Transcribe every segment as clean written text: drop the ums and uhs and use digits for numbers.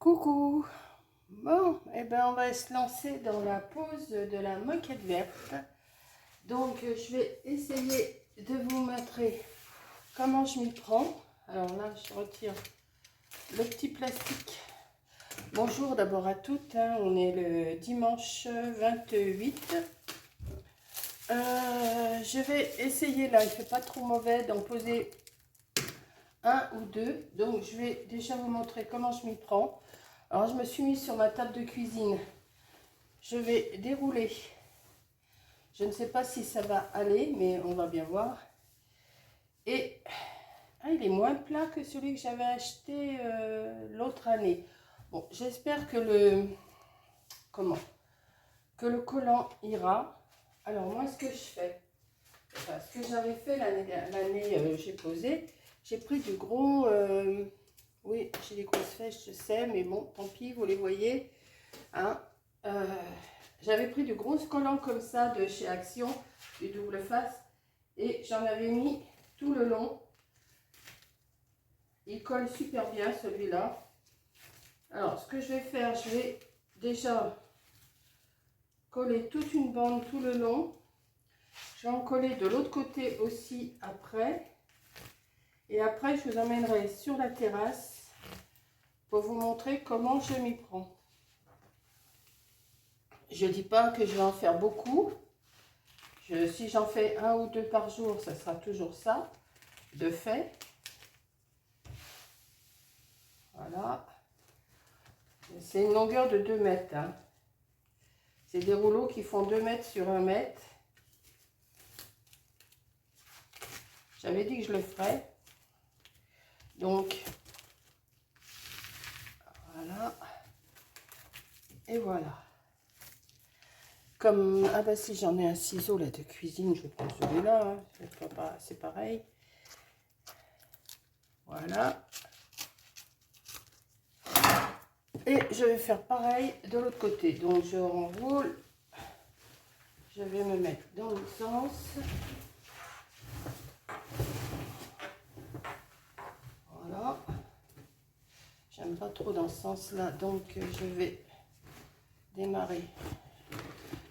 Coucou. Bon, on va se lancer dans la pose de la moquette verte. Donc, je vais essayer de vous montrer comment je m'y prends. Alors là, je retire le petit plastique. Bonjour d'abord à toutes, hein. On est le dimanche 28. Je vais essayer, là, il ne fait pas trop mauvais, d'en poser un ou deux. Donc, je vais déjà vous montrer comment je m'y prends. Alors, je me suis mise sur ma table de cuisine. Je vais dérouler. Je ne sais pas si ça va aller, mais on va bien voir. Et il est moins plat que celui que j'avais acheté l'autre année. Bon, j'espère que que le collant ira. Alors, moi, ce que je fais, enfin, ce que j'avais fait l'année j'ai posé, j'ai pris du gros... oui, j'ai des grosses fesses, je sais, mais bon, tant pis, vous les voyez. Hein, j'avais pris du gros collant comme ça de chez Action, du double face, et j'en avais mis tout le long. Il colle super bien celui-là. Alors, ce que je vais faire, je vais déjà coller toute une bande tout le long. Je vais en coller de l'autre côté aussi après. Et après, je vous emmènerai sur la terrasse pour vous montrer comment je m'y prends. Je ne dis pas que je vais en faire beaucoup. Si j'en fais un ou deux par jour, ça sera toujours ça, de fait. Voilà. C'est une longueur de 2 mètres. Hein. C'est des rouleaux qui font 2 mètres sur 1 mètre. J'avais dit que je le ferais. Donc, voilà. Et voilà. Comme, ah bah si j'en ai un ciseau là de cuisine, je prends celui-là. Hein. C'est pareil. Voilà. Et je vais faire pareil de l'autre côté. Donc, je renroule. Je vais me mettre dans le sens. Voilà. J'aime pas trop dans ce sens-là, donc je vais démarrer.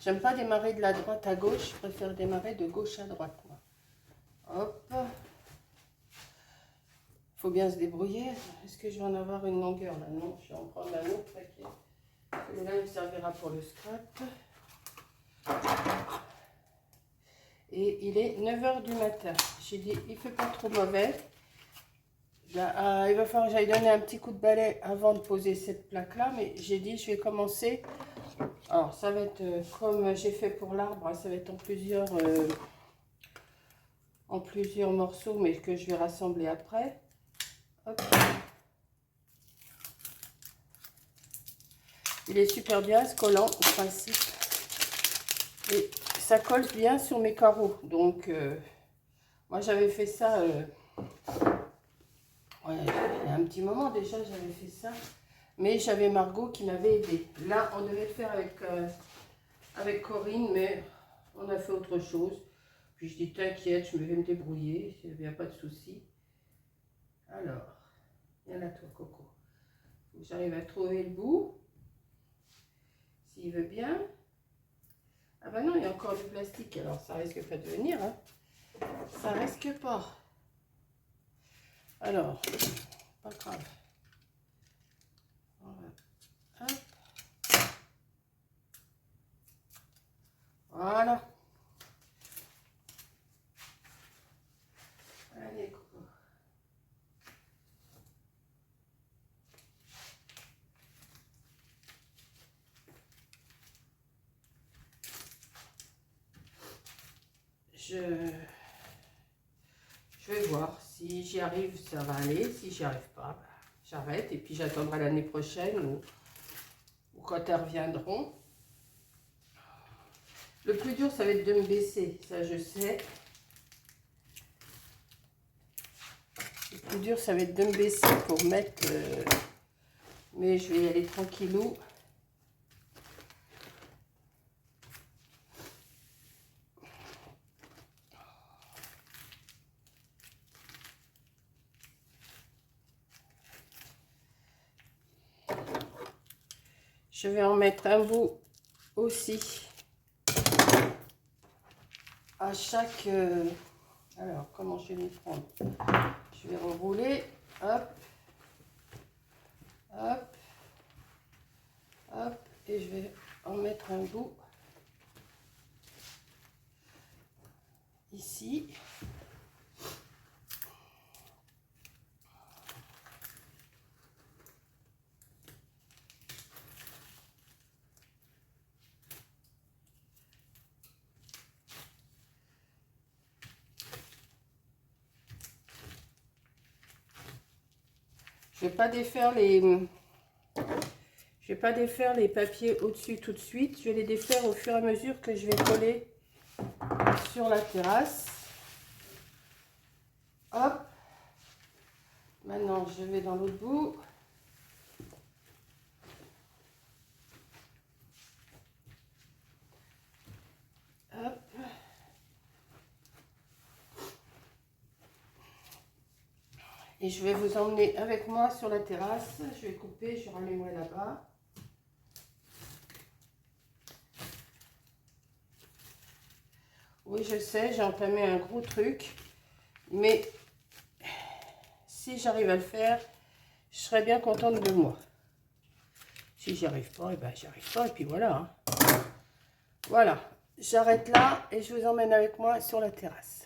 J'aime pas démarrer de la droite à gauche, je préfère démarrer de gauche à droite. Moi. Hop. Faut bien se débrouiller. Est-ce que je vais en avoir une longueur là? Non, je vais en prendre un autre paquet. Celui-là, il servira pour le scrap. Et il est 9 h du matin. J'ai dit, il fait pas trop mauvais. Là, il va falloir que j'aille donner un petit coup de balai avant de poser cette plaque-là. Mais j'ai dit, je vais commencer. Alors, ça va être comme j'ai fait pour l'arbre. Ça va être en plusieurs morceaux, mais que je vais rassembler après. Hop. Il est super bien ce collant au principe. Et ça colle bien sur mes carreaux. Donc, moi j'avais fait ça... ouais, il y a un petit moment déjà, j'avais fait ça. Mais j'avais Margot qui m'avait aidé. Là, on devait le faire avec Corinne, mais on a fait autre chose. Puis je dis, t'inquiète, je vais me débrouiller, il n'y a pas de souci. Alors, viens là toi, Coco. J'arrive à trouver le bout. S'il veut bien. Ah bah non, il y a encore du plastique, alors ça risque pas de venir. Hein. Ça risque pas. Alors, pas grave. Hop. Voilà. Allez, Coco. Je vais voir. Si j'y arrive, ça va aller. Si j'y arrive pas, bah, j'arrête. Et puis j'attendrai l'année prochaine ou quand elles reviendront. Le plus dur, ça va être de me baisser. Ça, je sais. Le plus dur, ça va être de me baisser pour mettre... mais je vais y aller tranquillou. Je vais en mettre un bout aussi à chaque... alors, comment je vais les prendre? Je vais rerouler. Hop. Hop. Hop. Et je vais en mettre un bout ici. Je vais pas défaire les papiers au-dessus tout de suite. Je vais les défaire au fur et à mesure que je vais coller sur la terrasse. Hop. Maintenant, je vais dans l'autre bout. Hop. Et je vais vous emmener avec moi sur la terrasse. Je vais couper, je rallumerai là-bas. Oui, je sais, j'ai entamé un gros truc. Mais si j'arrive à le faire, je serai bien contente de moi. Si j'y arrive pas, et ben j'y arrive pas. Et puis voilà. Hein. Voilà. J'arrête là et je vous emmène avec moi sur la terrasse.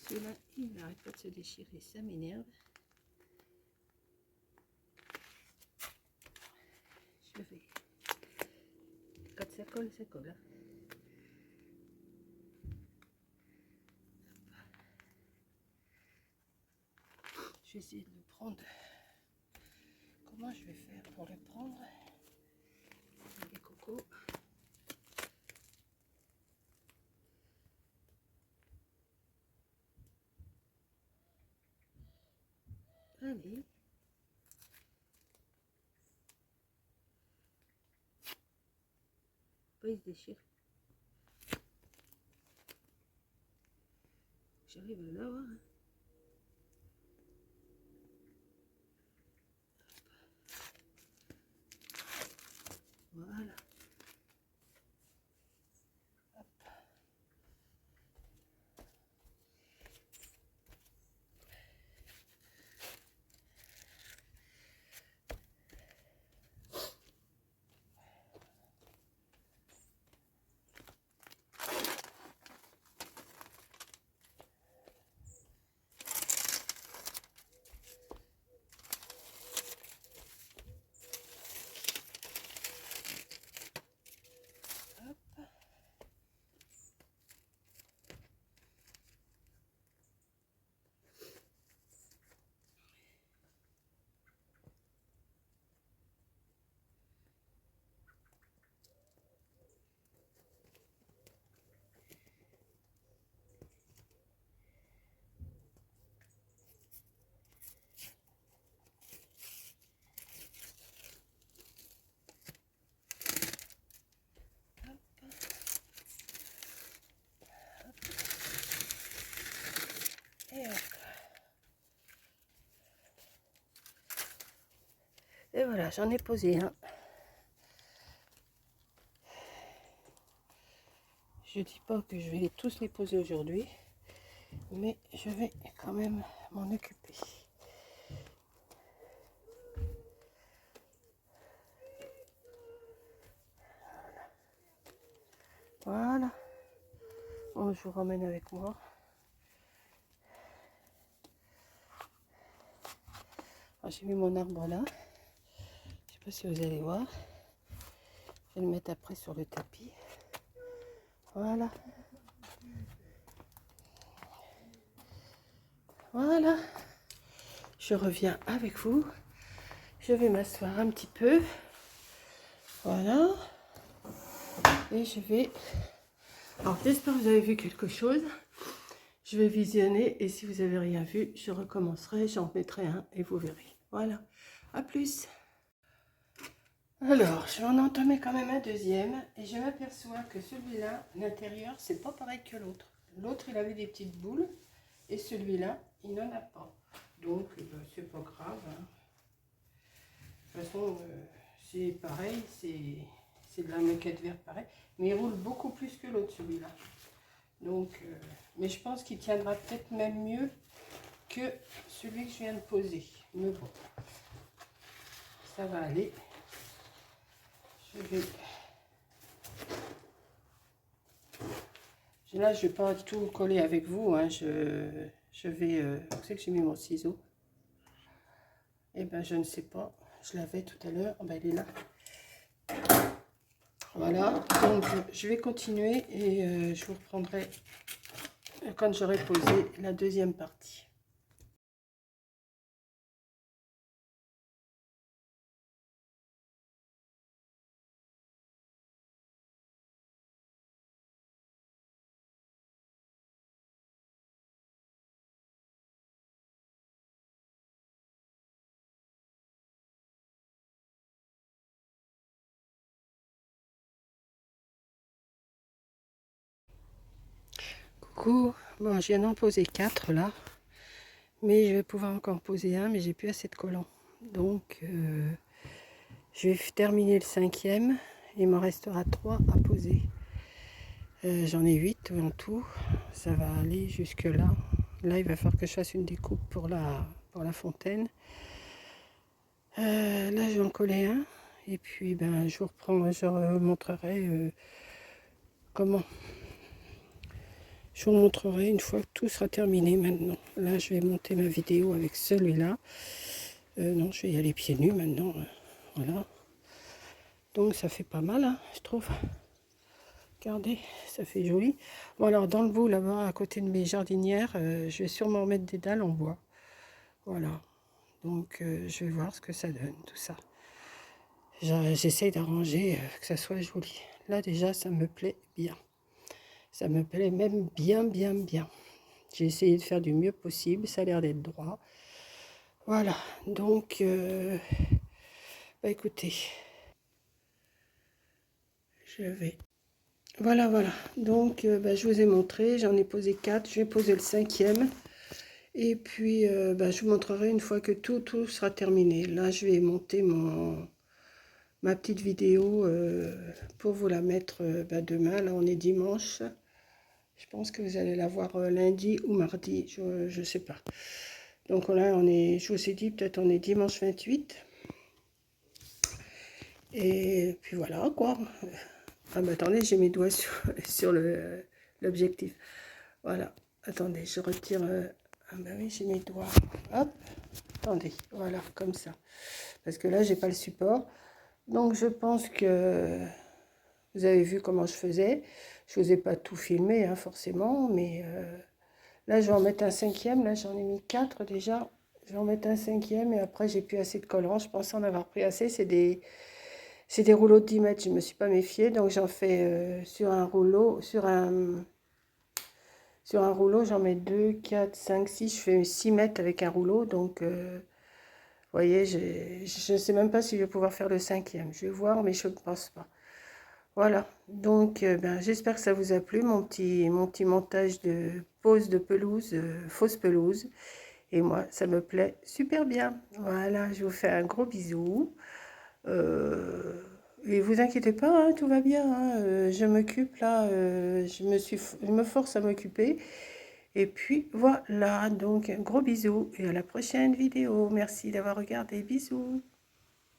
Celui-là, il n'arrête pas de se déchirer, ça m'énerve. Je vais. Quand ça colle, ça colle. Je vais essayer de le prendre. Comment je vais faire pour le prendre? Les cocos. Allez. Pas il se déchire. J'arrive à l'avoir. Voilà. Hop. Et voilà, j'en ai posé un. Je dis pas que je vais tous les poser aujourd'hui, mais je vais quand même m'en occuper. Voilà. Bon, je vous ramène avec moi. J'ai mis mon arbre là. Je sais pas si vous allez voir. Je vais le mettre après sur le tapis. Voilà. Voilà. Je reviens avec vous. Je vais m'asseoir un petit peu. Voilà. Et je vais... Alors, j'espère que vous avez vu quelque chose. Je vais visionner et si vous n'avez rien vu, je recommencerai, j'en mettrai un et vous verrez. Voilà, à plus. Alors, je vais en entamer quand même un deuxième et je m'aperçois que celui-là, l'intérieur, c'est pas pareil que l'autre. L'autre, il avait des petites boules et celui-là, il n'en a pas. Donc, c'est pas grave. Hein. De toute façon, c'est pareil, c'est de la moquette verte pareil, mais il roule beaucoup plus que l'autre, celui-là. Donc, mais je pense qu'il tiendra peut-être même mieux que celui que je viens de poser. Mais bon, ça va aller. Je vais... Là, je ne vais pas tout coller avec vous. Hein. Je vais... Où c'est que j'ai mis mon ciseau? Eh ben, je ne sais pas. Je l'avais tout à l'heure. Oh, ben, il est là. Voilà. Donc, je vais continuer et je vous reprendrai quand j'aurai posé la deuxième partie. Coucou. Bon, je viens d'en poser 4 là. Mais je vais pouvoir encore en poser un, mais j'ai plus assez de collants. Donc, je vais terminer le 5e. Il m'en restera 3 à poser. J'en ai 8 en tout. Ça va aller jusque là. Là, il va falloir que je fasse une découpe pour la fontaine. Là, je vais en coller un. Et puis, ben, je vous montrerai comment Je vous montrerai une fois que tout sera terminé maintenant. Là, je vais monter ma vidéo avec celui-là. Non, je vais y aller pieds nus maintenant. Voilà. Donc, ça fait pas mal, hein, je trouve. Regardez, ça fait joli. Bon, alors, dans le bout, là-bas, à côté de mes jardinières, je vais sûrement mettre des dalles en bois. Voilà. Donc, je vais voir ce que ça donne, tout ça. J'essaye d'arranger que ça soit joli. Là, déjà, ça me plaît bien. Ça me plaît même bien, bien, bien. J'ai essayé de faire du mieux possible. Ça a l'air d'être droit. Voilà. Donc, bah, écoutez, je vais... Voilà, voilà. Donc, bah, je vous ai montré. J'en ai posé 4. Je vais poser le 5e. Et puis, bah, je vous montrerai une fois que tout sera terminé. Là, je vais monter ma petite vidéo pour vous la mettre bah, demain. Là, on est dimanche. Je pense que vous allez la voir lundi ou mardi. Je ne sais pas. Donc là, je vous ai dit, peut-être on est dimanche 28. Et puis voilà, quoi. Ah, bah attendez, j'ai mes doigts sur l'objectif. Voilà. Attendez, je retire... ah bah oui, j'ai mes doigts. Hop. Attendez, voilà, comme ça. Parce que là, j'ai pas le support. Donc, je pense que vous avez vu comment je faisais. Je vous ai pas tout filmé, hein, forcément. Mais là, je vais en mettre un 5e. Là, j'en ai mis 4 déjà. Je vais en mettre un 5e. Et après, j'ai plus assez de collants. Je pense en avoir pris assez. C'est des rouleaux de 10 mètres. Je ne me suis pas méfiée. Donc, j'en fais sur un rouleau. Sur un rouleau, j'en mets 2, 4, 5, 6. Je fais 6 mètres avec un rouleau. Donc... vous voyez, je ne sais même pas si je vais pouvoir faire le 5e. Je vais voir, mais je ne pense pas. Voilà. Donc, ben, j'espère que ça vous a plu, mon petit montage de pose de pelouse, fausse pelouse. Et moi, ça me plaît super bien. Voilà, je vous fais un gros bisou. Et vous inquiétez pas, hein, tout va bien. Hein. Je m'occupe là, je me force à m'occuper. Et puis voilà, donc un gros bisou et à la prochaine vidéo. Merci d'avoir regardé. Bisous.